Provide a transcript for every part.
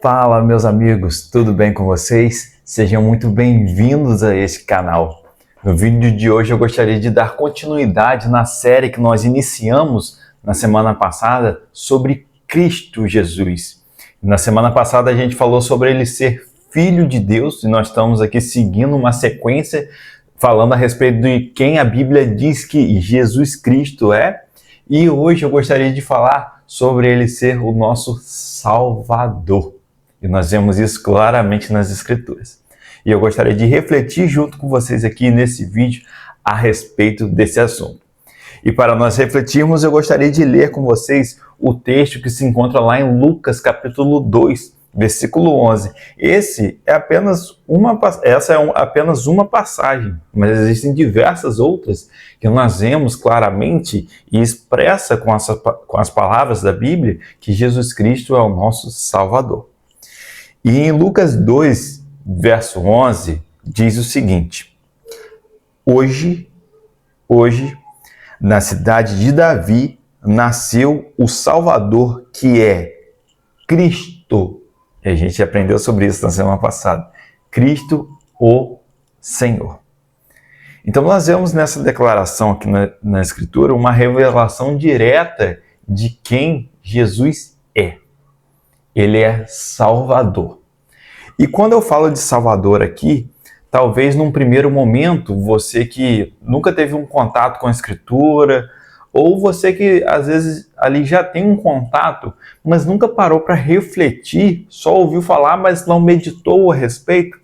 Fala, meus amigos, tudo bem com vocês? Sejam muito bem-vindos a este canal. No vídeo de hoje eu gostaria de dar continuidade na série que nós iniciamos na semana passada sobre Cristo Jesus. Na semana passada a gente falou sobre ele ser Filho de Deus e nós estamos aqui seguindo uma sequência falando a respeito de quem a Bíblia diz que Jesus Cristo é. E hoje eu gostaria de falar sobre ele ser o nosso Salvador. E nós vemos isso claramente nas Escrituras. E eu gostaria de refletir junto com vocês aqui nesse vídeo a respeito desse assunto. E para nós refletirmos, eu gostaria de ler com vocês o texto que se encontra lá em Lucas capítulo 2, versículo 11. Essa é apenas uma passagem, mas existem diversas outras que nós vemos claramente e expressa com as palavras da Bíblia que Jesus Cristo é o nosso Salvador. E em Lucas 2, verso 11, diz o seguinte: Hoje, na cidade de Davi, nasceu o Salvador, que é Cristo. E a gente aprendeu sobre isso na semana passada. Cristo, o Senhor. Então nós vemos nessa declaração aqui na Escritura uma revelação direta de quem Jesus é. Ele é Salvador. E quando eu falo de Salvador aqui, talvez num primeiro momento, você que nunca teve um contato com a Escritura, ou você que às vezes ali já tem um contato, mas nunca parou para refletir, só ouviu falar, mas não meditou a respeito.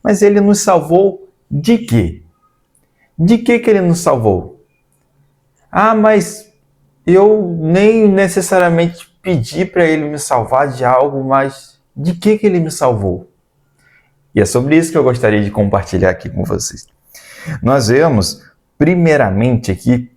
Mas ele nos salvou de quê? De que ele nos salvou? Ah, mas eu nem necessariamente pedi para ele me salvar de algo, mas de que ele me salvou? E é sobre isso que eu gostaria de compartilhar aqui com vocês. Nós vemos, primeiramente aqui,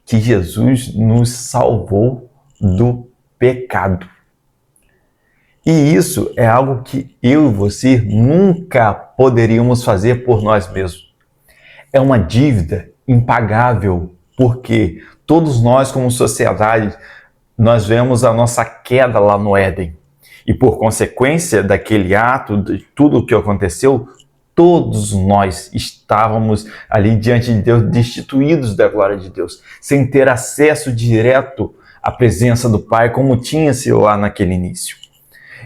que Jesus nos salvou do pecado. E isso é algo que eu e você nunca poderíamos fazer por nós mesmos. É uma dívida impagável, porque todos nós, como sociedade, nós vemos a nossa queda lá no Éden. E por consequência daquele ato, de tudo o que aconteceu, todos nós estávamos ali diante de Deus, destituídos da glória de Deus, sem ter acesso direto à presença do Pai, como tinha-se lá naquele início.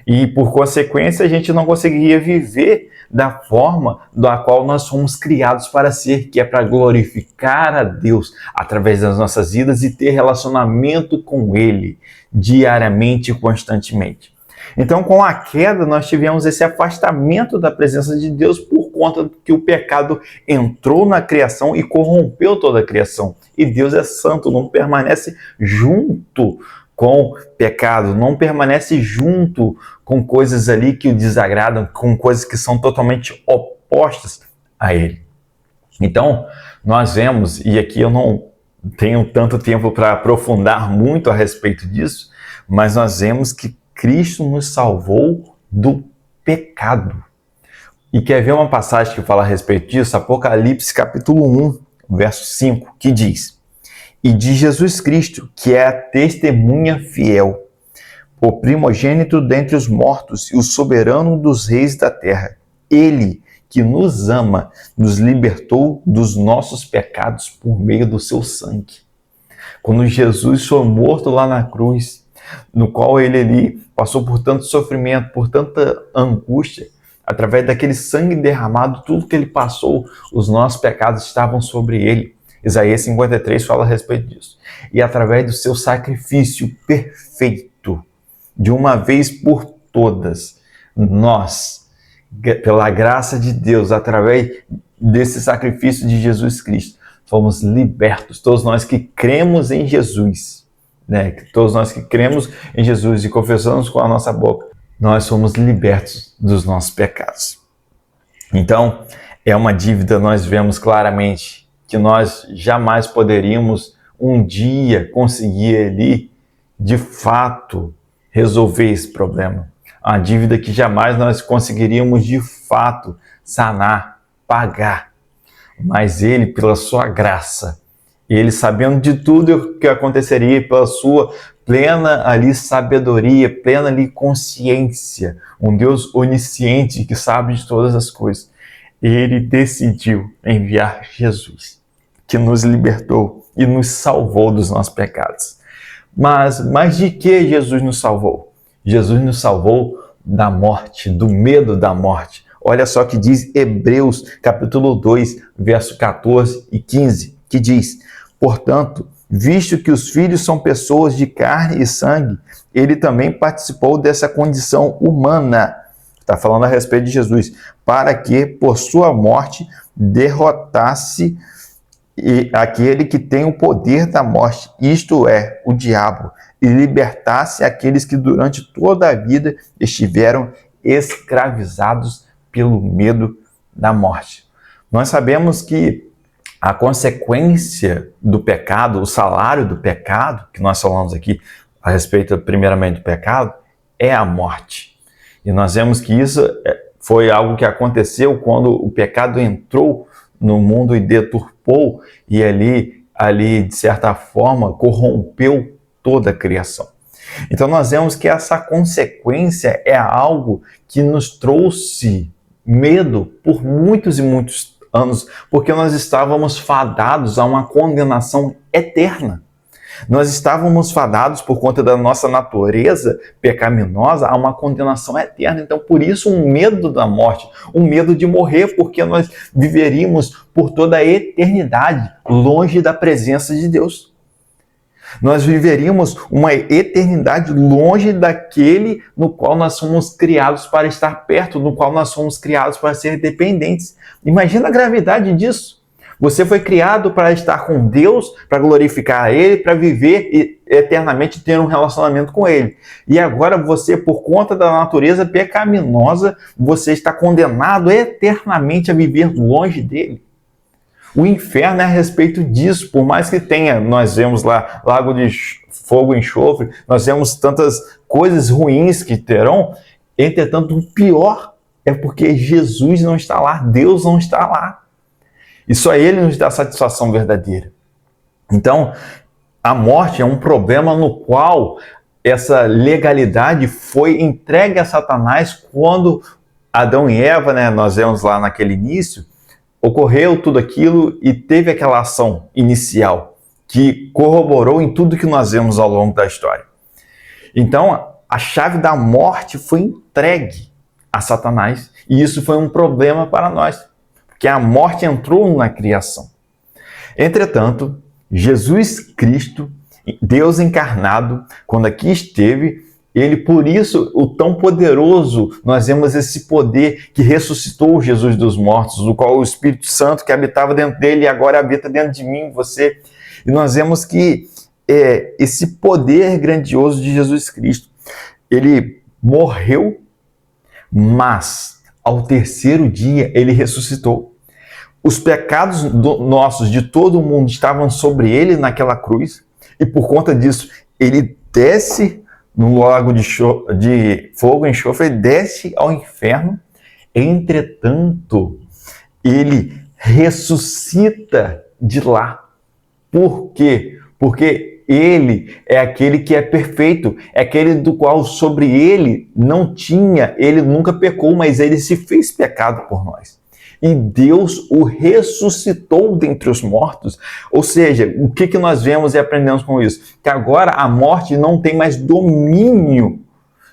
E por consequência, a gente não conseguiria viver da forma da qual nós fomos criados para ser, que é para glorificar a Deus através das nossas vidas e ter relacionamento com Ele diariamente e constantemente. Então, com a queda, nós tivemos esse afastamento da presença de Deus por conta que o pecado entrou na criação e corrompeu toda a criação. E Deus é santo, não permanece junto com pecado, não permanece junto com coisas ali que o desagradam, com coisas que são totalmente opostas a Ele. Então, nós vemos, e aqui eu não tenho tanto tempo para aprofundar muito a respeito disso, mas nós vemos que Cristo nos salvou do pecado. E quer ver uma passagem que fala a respeito disso? Apocalipse capítulo 1, verso 5, que diz: E de Jesus Cristo, que é a testemunha fiel, o primogênito dentre os mortos e o soberano dos reis da terra, ele que nos ama, nos libertou dos nossos pecados por meio do seu sangue. Quando Jesus foi morto lá na cruz, no qual ele ali passou por tanto sofrimento, por tanta angústia, através daquele sangue derramado, tudo que ele passou, os nossos pecados estavam sobre ele. Isaías 53 fala a respeito disso. E através do seu sacrifício perfeito, de uma vez por todas, nós, pela graça de Deus, através desse sacrifício de Jesus Cristo, fomos libertos. Todos nós que cremos em Jesus, todos nós que cremos em Jesus e confessamos com a nossa boca, nós somos libertos dos nossos pecados. Então, é uma dívida, nós vemos claramente que nós jamais poderíamos um dia conseguir ali, de fato, resolver esse problema. Uma dívida que jamais nós conseguiríamos, de fato, sanar, pagar. Mas Ele, pela sua graça, Ele, sabendo de tudo o que aconteceria, pela sua plena ali sabedoria, plena ali consciência, um Deus onisciente que sabe de todas as coisas, ele decidiu enviar Jesus, que nos libertou e nos salvou dos nossos pecados. Mas de que Jesus nos salvou? Jesus nos salvou da morte, do medo da morte. Olha só que diz Hebreus, capítulo 2, verso 14 e 15, que diz: portanto, visto que os filhos são pessoas de carne e sangue, ele também participou dessa condição humana. Está falando a respeito de Jesus, para que, por sua morte, derrotasse aquele que tem o poder da morte, isto é, o diabo, e libertasse aqueles que durante toda a vida estiveram escravizados pelo medo da morte. Nós sabemos que a consequência do pecado, o salário do pecado, que nós falamos aqui a respeito primeiramente do pecado, é a morte. E nós vemos que isso foi algo que aconteceu quando o pecado entrou no mundo e deturpou e ali de certa forma, corrompeu toda a criação. Então nós vemos que essa consequência é algo que nos trouxe medo por muitos e muitos anos, porque nós estávamos fadados a uma condenação eterna. Nós estávamos fadados, por conta da nossa natureza pecaminosa, a uma condenação eterna. Então, por isso, um medo da morte, um medo de morrer, porque nós viveríamos por toda a eternidade longe da presença de Deus. Nós viveríamos uma eternidade longe daquele no qual nós somos criados para estar perto, no qual nós somos criados para ser dependentes. Imagina a gravidade disso. Você foi criado para estar com Deus, para glorificar a Ele, para viver eternamente, ter um relacionamento com Ele. E agora você, por conta da natureza pecaminosa, você está condenado eternamente a viver longe dEle. O inferno é a respeito disso, por mais que tenha, nós vemos lá, lago de fogo e enxofre, nós vemos tantas coisas ruins que terão, entretanto, o pior é porque Jesus não está lá, Deus não está lá. E só Ele nos dá satisfação verdadeira. Então, a morte é um problema no qual essa legalidade foi entregue a Satanás quando Adão e Eva, nós vemos lá naquele início, ocorreu tudo aquilo e teve aquela ação inicial que corroborou em tudo que nós vemos ao longo da história. Então, a chave da morte foi entregue a Satanás e isso foi um problema para nós, que a morte entrou na criação. Entretanto, Jesus Cristo, Deus encarnado, quando aqui esteve, Ele, por isso, o tão poderoso, nós vemos esse poder que ressuscitou Jesus dos mortos, do qual o Espírito Santo que habitava dentro dele e agora habita dentro de mim, você. E nós vemos que esse poder grandioso de Jesus Cristo, Ele morreu, mas ao terceiro dia Ele ressuscitou. Os pecados nossos, de todo o mundo, estavam sobre Ele naquela cruz, e por conta disso, Ele desce no lago de fogo e enxofre, Ele desce ao inferno. Entretanto, Ele ressuscita de lá. Por quê? Porque Ele é aquele que é perfeito, é aquele do qual sobre Ele não tinha, Ele nunca pecou, mas Ele se fez pecado por nós. E Deus o ressuscitou dentre os mortos. Ou seja, o que nós vemos e aprendemos com isso? Que agora a morte não tem mais domínio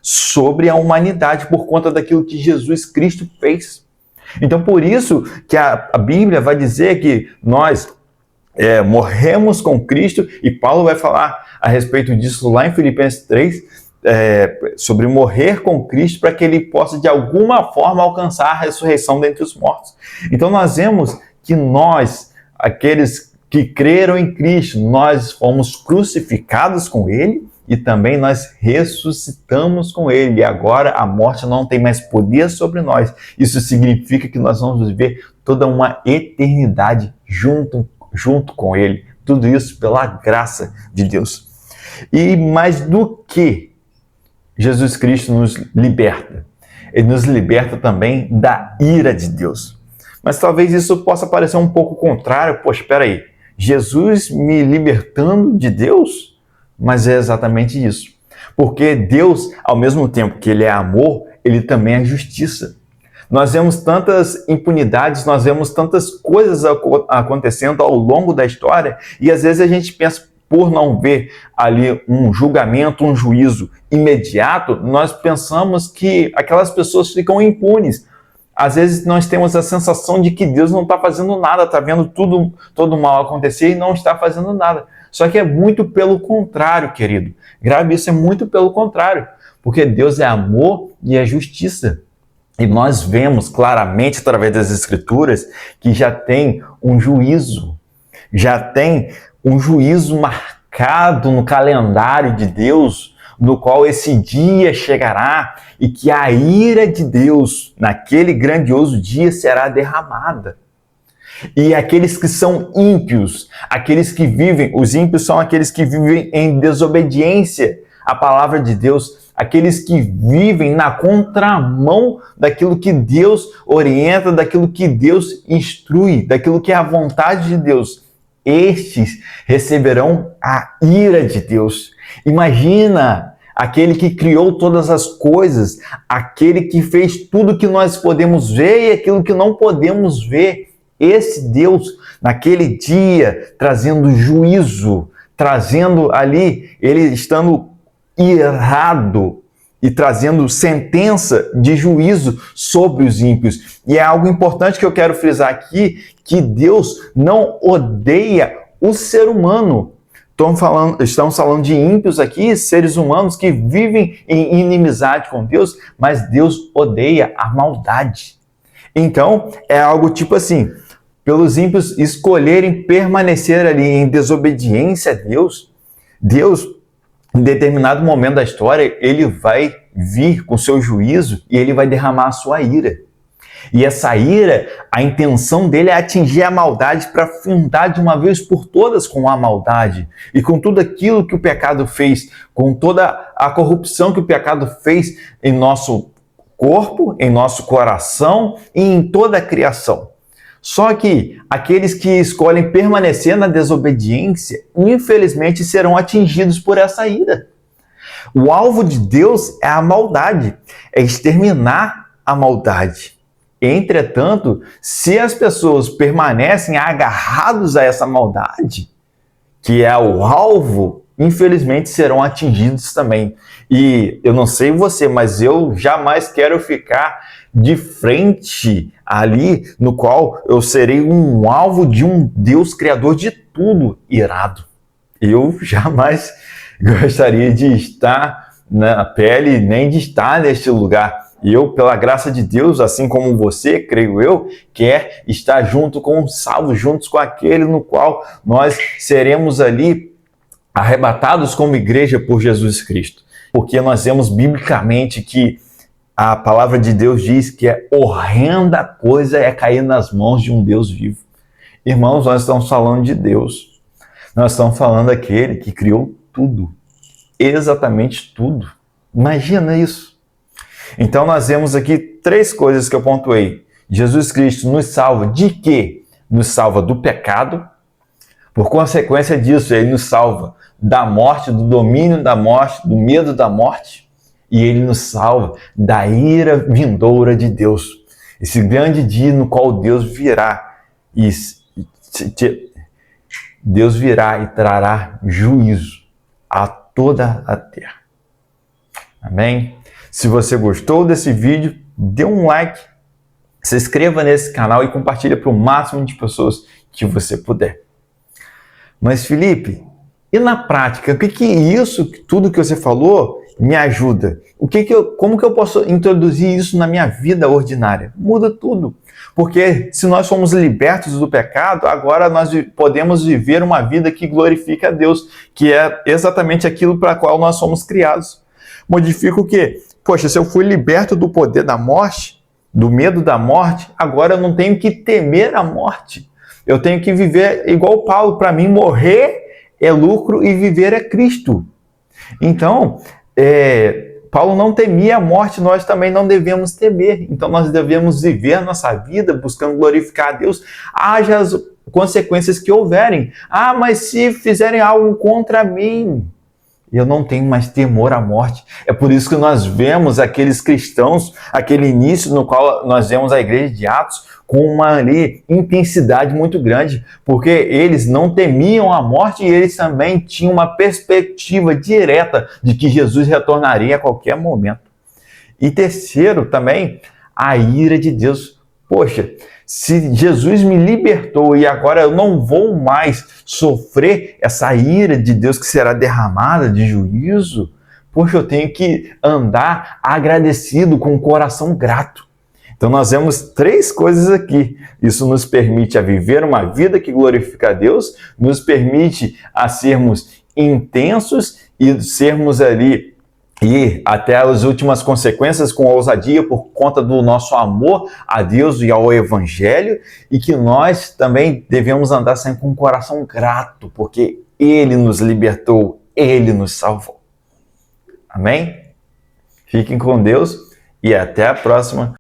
sobre a humanidade por conta daquilo que Jesus Cristo fez. Então, por isso que a Bíblia vai dizer que nós morremos com Cristo, e Paulo vai falar a respeito disso lá em Filipenses 3, sobre morrer com Cristo para que Ele possa de alguma forma alcançar a ressurreição dentre os mortos. Então nós vemos que nós, aqueles que creram em Cristo, nós fomos crucificados com Ele e também nós ressuscitamos com Ele. E agora a morte não tem mais poder sobre nós. Isso significa que nós vamos viver toda uma eternidade junto com Ele. Tudo isso pela graça de Deus. E mais do que Jesus Cristo nos liberta. Ele nos liberta também da ira de Deus. Mas talvez isso possa parecer um pouco contrário. Poxa, espera aí. Jesus me libertando de Deus? Mas é exatamente isso. Porque Deus, ao mesmo tempo que Ele é amor, Ele também é justiça. Nós vemos tantas impunidades, nós vemos tantas coisas acontecendo ao longo da história e às vezes a gente pensa, por não ver ali um julgamento, um juízo imediato, nós pensamos que aquelas pessoas ficam impunes. Às vezes nós temos a sensação de que Deus não está fazendo nada, está vendo todo mal acontecer e não está fazendo nada. Só que é muito pelo contrário, querido. Grave isso, é muito pelo contrário. Porque Deus é amor e é justiça. E nós vemos claramente através das Escrituras que já tem um juízo marcado no calendário de Deus, no qual esse dia chegará e que a ira de Deus naquele grandioso dia será derramada. E aqueles que são ímpios, aqueles que vivem, os ímpios são aqueles que vivem em desobediência à palavra de Deus, aqueles que vivem na contramão daquilo que Deus orienta, daquilo que Deus instrui, daquilo que é a vontade de Deus. Estes receberão a ira de Deus. Imagina aquele que criou todas as coisas, aquele que fez tudo que nós podemos ver e aquilo que não podemos ver. Esse Deus, naquele dia, trazendo juízo, trazendo ali, ele estando irado e trazendo sentença de juízo sobre os ímpios. E é algo importante que eu quero frisar aqui, que Deus não odeia o ser humano. Estamos falando de ímpios aqui, seres humanos que vivem em inimizade com Deus, mas Deus odeia a maldade. Então, é algo tipo assim, pelos ímpios escolherem permanecer ali em desobediência a Deus, Deus, em determinado momento da história, ele vai vir com seu juízo e ele vai derramar a sua ira. E essa ira, a intenção dele é atingir a maldade para findar de uma vez por todas com a maldade. E com tudo aquilo que o pecado fez, com toda a corrupção que o pecado fez em nosso corpo, em nosso coração e em toda a criação. Só que aqueles que escolhem permanecer na desobediência, infelizmente, serão atingidos por essa ira. O alvo de Deus é a maldade, é exterminar a maldade. Entretanto, se as pessoas permanecem agarrados a essa maldade, que é o alvo, infelizmente serão atingidos também. E eu não sei você, mas eu jamais quero ficar de frente ali, no qual eu serei um alvo de um Deus criador de tudo irado. Eu jamais gostaria de estar na pele, nem de estar neste lugar. Eu, pela graça de Deus, assim como você, creio eu, quer estar junto com os salvos, juntos com aquele no qual nós seremos ali arrebatados como igreja por Jesus Cristo. Porque nós vemos biblicamente que a palavra de Deus diz que é horrenda coisa é cair nas mãos de um Deus vivo. Irmãos, nós estamos falando de Deus. Nós estamos falando daquele que criou tudo. Exatamente tudo. Imagina isso. Então nós vemos aqui 3 coisas que eu pontuei. Jesus Cristo nos salva de quê? Nos salva do pecado. Por consequência disso, ele nos salva da morte, do domínio da morte, do medo da morte. E ele nos salva da ira vindoura de Deus. Esse grande dia no qual Deus virá e trará juízo a toda a terra. Amém? Se você gostou desse vídeo, dê um like, se inscreva nesse canal e compartilhe para o máximo de pessoas que você puder. Mas Felipe, e na prática, o que isso, tudo que você falou, me ajuda? Como que eu posso introduzir isso na minha vida ordinária? Muda tudo. Porque se nós somos libertos do pecado, agora nós podemos viver uma vida que glorifica a Deus, que é exatamente aquilo para qual nós somos criados. Modifica o quê? Poxa, se eu fui liberto do poder da morte, do medo da morte, agora eu não tenho que temer a morte. Eu tenho que viver igual Paulo. Para mim, morrer é lucro e viver é Cristo. Então, Paulo não temia a morte, nós também não devemos temer. Então, nós devemos viver a nossa vida buscando glorificar a Deus, haja consequências que houverem. Ah, mas se fizerem algo contra mim, eu não tenho mais temor à morte. É por isso que nós vemos aqueles cristãos, aquele início no qual nós vemos a igreja de Atos com uma ali, intensidade muito grande, porque eles não temiam a morte e eles também tinham uma perspectiva direta de que Jesus retornaria a qualquer momento. E terceiro também, a ira de Deus. Poxa, se Jesus me libertou e agora eu não vou mais sofrer essa ira de Deus que será derramada de juízo, poxa, eu tenho que andar agradecido, com o coração grato. Então nós vemos três coisas aqui. Isso nos permite a viver uma vida que glorifica a Deus, nos permite a sermos intensos e sermos ali e até as últimas consequências com ousadia por conta do nosso amor a Deus e ao Evangelho, e que nós também devemos andar sempre com um coração grato, porque Ele nos libertou, Ele nos salvou. Amém? Fiquem com Deus e até a próxima.